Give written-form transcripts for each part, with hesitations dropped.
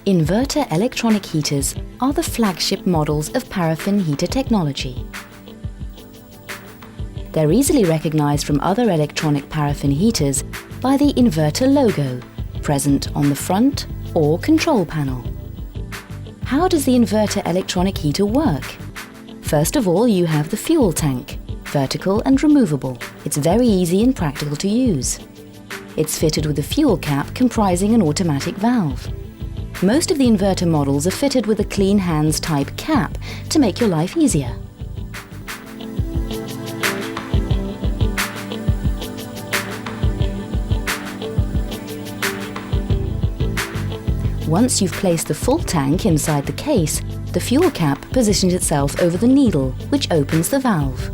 Inverter electronic heaters are the flagship models of paraffin heater technology. They're easily recognized from other electronic paraffin heaters by the inverter logo, present on the front or control panel. How does the inverter electronic heater work? First of all, you have the fuel tank, vertical and removable. It's very easy and practical to use. It's fitted with a fuel cap comprising an automatic valve. Most of the inverter models are fitted with a clean hands type cap to make your life easier. Once you've placed the full tank inside the case, the fuel cap positions itself over the needle, which opens the valve.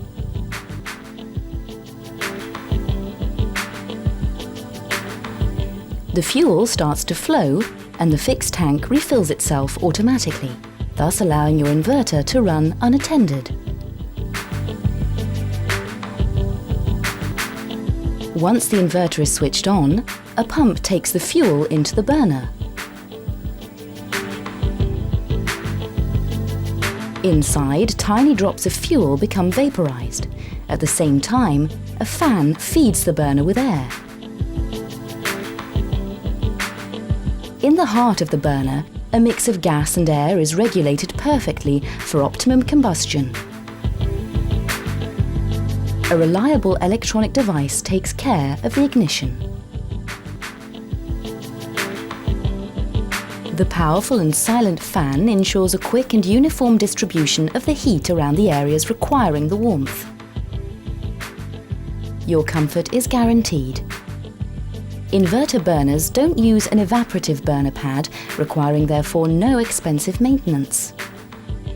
The fuel starts to flow and the fixed tank refills itself automatically, thus allowing your inverter to run unattended. Once the inverter is switched on, a pump takes the fuel into the burner. Inside, tiny drops of fuel become vaporized. At the same time, a fan feeds the burner with air. In the heart of the burner, a mix of gas and air is regulated perfectly for optimum combustion. A reliable electronic device takes care of the ignition. The powerful and silent fan ensures a quick and uniform distribution of the heat around the areas requiring the warmth. Your comfort is guaranteed. Inverter burners don't use an evaporative burner pad, requiring therefore no expensive maintenance.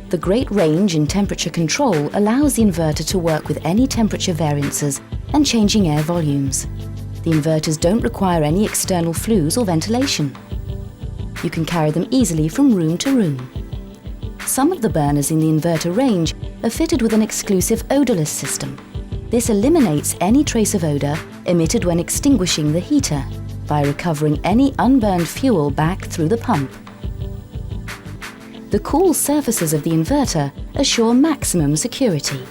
The great range in temperature control allows the inverter to work with any temperature variances and changing air volumes. The inverters don't require any external flues or ventilation. You can carry them easily from room to room. Some of the burners in the inverter range are fitted with an exclusive odorless system. This eliminates any trace of odor emitted when extinguishing the heater by recovering any unburned fuel back through the pump. The cool surfaces of the inverter assure maximum security.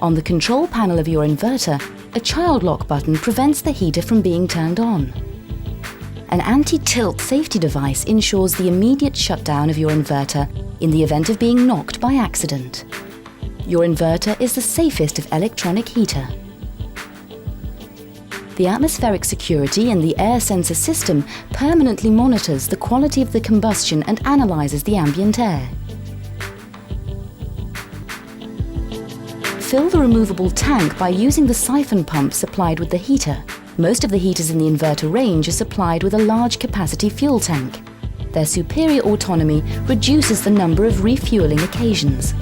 On the control panel of your inverter, a child lock button prevents the heater from being turned on. An anti-tilt safety device ensures the immediate shutdown of your inverter in the event of being knocked by accident. Your inverter is the safest of electronic heater. The atmospheric security and the air sensor system permanently monitors the quality of the combustion and analyzes the ambient air. Fill the removable tank by using the siphon pump supplied with the heater. Most of the heaters in the inverter range are supplied with a large capacity fuel tank. Their superior autonomy reduces the number of refueling occasions.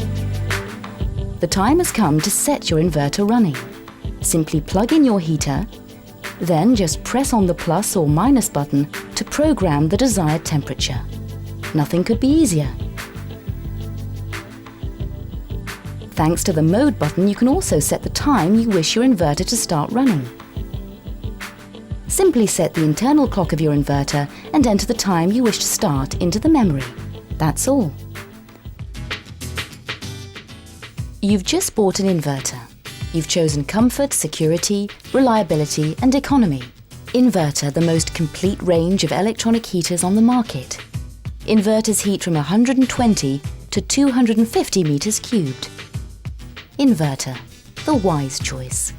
The time has come to set your inverter running. Simply plug in your heater, then just press on the plus or minus button to program the desired temperature. Nothing could be easier. Thanks to the mode button, you can also set the time you wish your inverter to start running. Simply set the internal clock of your inverter and enter the time you wish to start into the memory. That's all. You've just bought an inverter. You've chosen comfort, security, reliability and economy. Inverter, the most complete range of electronic heaters on the market. Inverters heat from 120 to 250 meters cubed. Inverter, the wise choice.